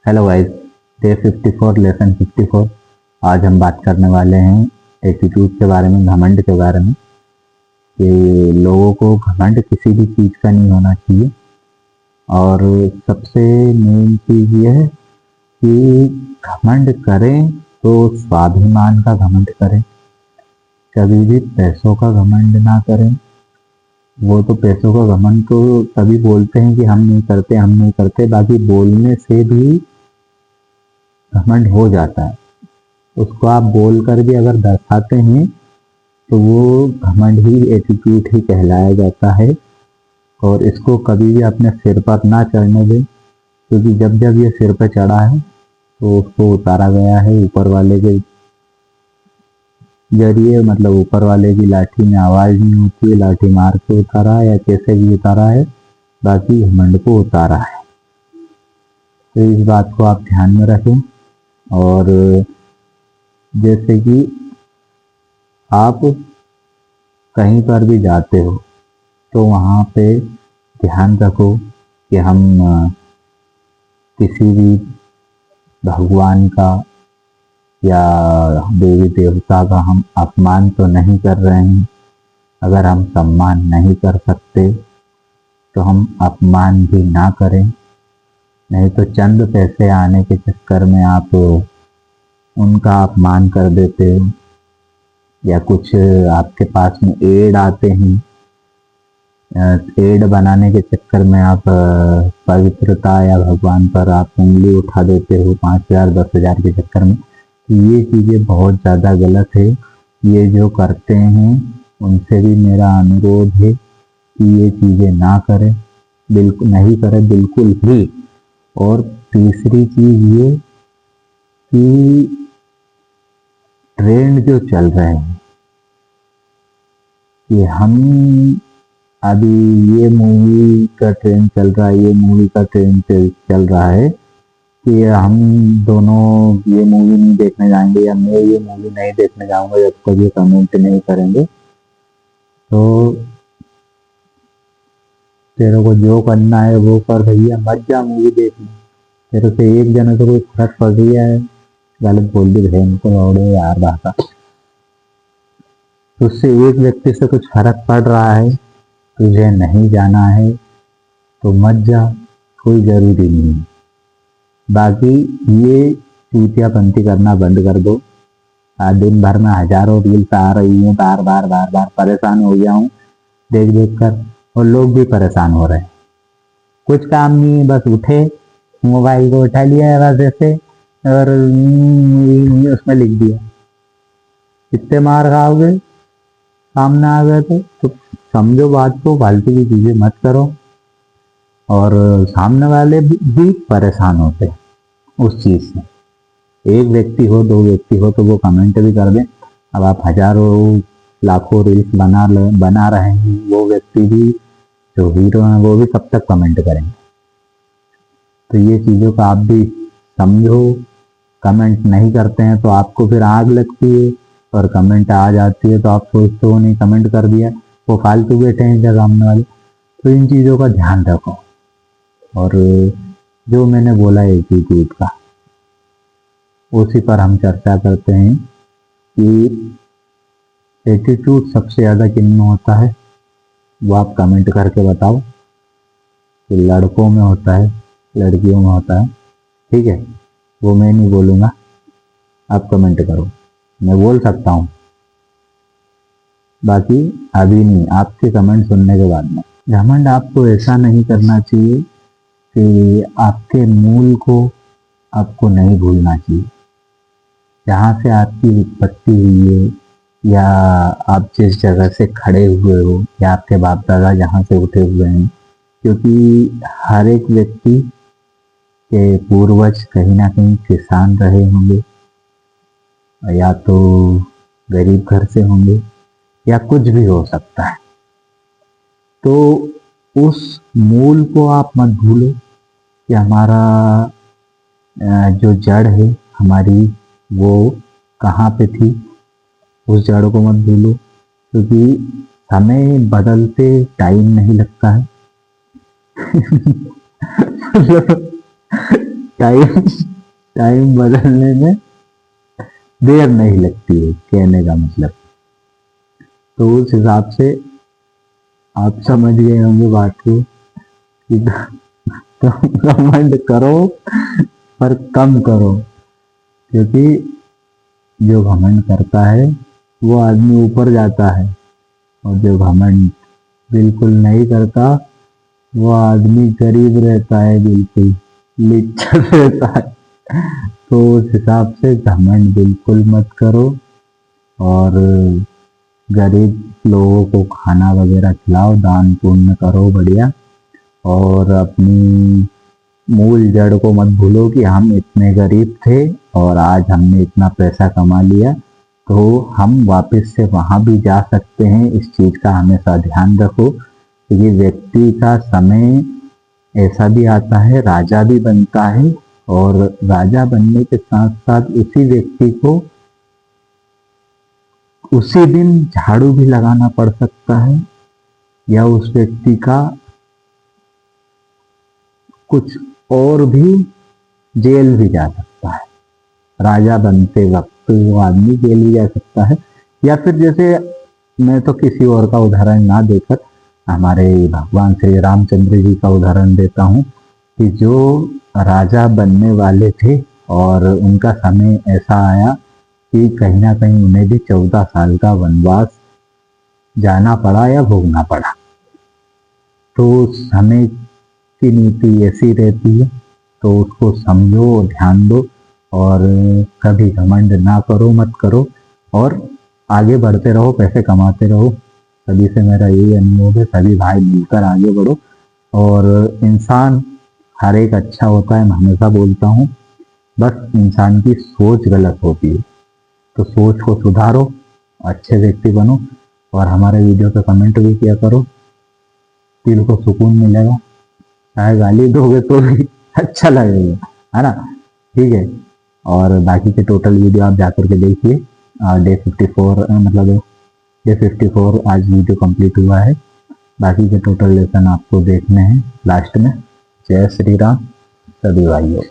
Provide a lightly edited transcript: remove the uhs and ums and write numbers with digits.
Hello guys, day 54 lesson 54। आज हम बात करने वाले हैं एटीट्यूड के बारे में, घमंड के बारे में कि लोगों को घमंड किसी भी चीज़ का नहीं होना चाहिए। और सबसे मेन चीज़ ये है कि घमंड करें तो स्वाभिमान का घमंड करें, कभी भी पैसों का घमंड ना करें। वो तो पैसों का घमंड तो तभी बोलते हैं कि हम नहीं करते, बाकी बोलने से भी घमंड हो जाता है। उसको आप बोल कर भी अगर दर्शाते हैं तो वो घमंड ही, एटीट्यूड ही कहलाया जाता है। और इसको कभी भी अपने सिर पर ना चढ़ने दें, क्योंकि जब जब ये सिर पर चढ़ा है तो उसको उतारा गया है ऊपर वाले के जरिए। मतलब ऊपर वाले की लाठी में आवाज नहीं होती है, लाठी मार के उतारा है या कैसे भी उतारा है, बाकी घमंड को उतारा है। तो इस बात को आप ध्यान में रखें। और जैसे कि आप कहीं पर भी जाते हो तो वहाँ पे ध्यान रखो कि हम किसी भी भगवान का या देवी देवता का हम अपमान तो नहीं कर रहे हैं। अगर हम सम्मान नहीं कर सकते तो हम अपमान भी ना करें, नहीं तो चंद पैसे आने के चक्कर में आप उनका अपमान कर देते हो। या कुछ आपके पास में एड आते हैं, एड बनाने के चक्कर में आप पवित्रता या भगवान पर आप उंगली उठा देते हो 5,000 10,000 के चक्कर में। ये चीज़ें बहुत ज़्यादा गलत है। ये जो करते हैं उनसे भी मेरा अनुरोध है कि ये चीज़ें ना करें, बिल्कुल नहीं करें, बिल्कुल भी। और तीसरी चीज़ ये कि ट्रेंड जो चल रहे हैं कि हम अभी ये मूवी का ट्रेंड चल रहा है, ये मूवी का ट्रेंड चल रहा है कि हम दोनों ये मूवी नहीं देखने जाएंगे या मैं ये मूवी नहीं देखने जाऊंगा जब तक ये कमेंट नहीं करेंगे। तो तेरे को जो करना है वो कर भैया, मत जा मूवी देखने। तेरे से एक जने तो कोई फर्क पड़ रही है, गलत बोल दी बहन को लौड़े यार भाषा, उससे एक व्यक्ति से कुछ फर्क पड़ रहा है, तुझे नहीं जाना है तो मत जा, कोई जरूरी नहीं है। बाकी ये चूतियापंती करना बंद कर दो। आज दिन भर में हजारों रील्स आ रही हैं, बार बार बार बार परेशान हो गया हूँ देख देख कर, और लोग भी परेशान हो रहे हैं। कुछ काम नहीं है, बस उठे, मोबाइल को उठा लिया है बस ऐसे, और उसमें लिख दिया। कितने मार खाओगे, सामने आ गए तो समझो बात को, फालतू की चीजें मत करो। और सामने वाले भी परेशान होते हैं उस चीज से। एक व्यक्ति हो, दो व्यक्ति हो तो वो कमेंट भी कर दें। अब आप हजारों लाखों रील्स बना रहे हैं, वो व्यक्ति भी जो हीरो हैं वो भी कब तक कमेंट करेंगे। तो ये चीज़ों का आप भी समझो। कमेंट नहीं करते हैं तो आपको फिर आग लगती है, और कमेंट आ जाती है तो आप सोचते हो नहीं कमेंट कर दिया, वो फालतू बैठे हैं क्या सामने वाले। तो इन चीज़ों का ध्यान रखो। और जो मैंने बोला एटीट्यूड का, उसी पर हम चर्चा करते हैं कि एटीट्यूड सबसे ज़्यादा किन में होता है, वो आप कमेंट करके बताओ। कि लड़कों में होता है, लड़कियों में होता है, ठीक है, वो मैं नहीं बोलूँगा, आप कमेंट करो। मैं बोल सकता हूँ, बाकी अभी नहीं, आपके कमेंट सुनने के बाद में। घमंड आपको ऐसा नहीं करना चाहिए कि आपके मूल को आपको नहीं भूलना चाहिए। जहाँ से आपकी उत्पत्ति हुई है, या आप जिस जगह से खड़े हुए हो, या आपके बाप दादा जहाँ से उठे हुए हैं, क्योंकि हर एक व्यक्ति के पूर्वज कहीं ना कहीं किसान रहे होंगे, या तो गरीब घर से होंगे, या कुछ भी हो सकता है। तो उस मूल को आप मत भूलो कि हमारा जो जड़ है हमारी, वो कहाँ पे थी, उस जड़ को मत भूलो। क्योंकि समय बदलते टाइम नहीं लगता है। टाइम टाइम बदलने में देर नहीं लगती है, कहने का मतलब। तो उस हिसाब से आप समझ गए होंगे बात को कि तुम घमंड करो पर कम करो, क्योंकि जो घमंड करता है वो आदमी ऊपर जाता है, और जो घमंड बिल्कुल नहीं करता वो आदमी गरीब रहता है, बिल्कुल लिच्चर रहता है। तो उस हिसाब से घमंड बिल्कुल मत करो, और गरीब लोगों को खाना वगैरह खिलाओ, दान पुण्य करो बढ़िया। और अपनी मूल जड़ को मत भूलो कि हम इतने गरीब थे और आज हमने इतना पैसा कमा लिया, तो हम वापस से वहां भी जा सकते हैं। इस चीज का हमेशा ध्यान रखो, क्योंकि व्यक्ति का समय ऐसा भी आता है, राजा भी बनता है, और राजा बनने के साथ साथ उसी व्यक्ति को उसी दिन झाड़ू भी लगाना पड़ सकता है, या उस व्यक्ति का कुछ और भी जेल भी जा सकता है। राजा बनते वक्त वो आदमी जेल भी जा सकता है, या फिर जैसे मैं तो किसी और का उदाहरण ना देकर हमारे भगवान श्री रामचंद्र जी का उदाहरण देता हूँ, कि जो राजा बनने वाले थे और उनका समय ऐसा आया कि कहीं ना कहीं उन्हें भी 14 साल का वनवास जाना पड़ा या भोगना पड़ा। तो समय की नीति ऐसी रहती है, तो उसको समझो, ध्यान दो, और कभी घमंड ना करो, मत करो, और आगे बढ़ते रहो, पैसे कमाते रहो। सभी से मेरा यही अनुरोध है, सभी भाई मिलकर आगे बढ़ो। और इंसान हर एक अच्छा होता है, मैं हमेशा बोलता हूँ, बस इंसान की सोच गलत होती है। तो सोच को सुधारो, अच्छे व्यक्ति बनो, और हमारे वीडियो पे कमेंट भी किया करो, दिल को सुकून मिलेगा। चाहे गाली दोगे तो भी अच्छा लगेगा, है ना। ठीक है, और बाकी के टोटल वीडियो आप जाकर के देखिए। डे 54 मतलब डे 54 आज वीडियो कंप्लीट हुआ है। बाकी के टोटल लेसन आपको देखने हैं लास्ट में। जय श्री राम सभी भाइयों।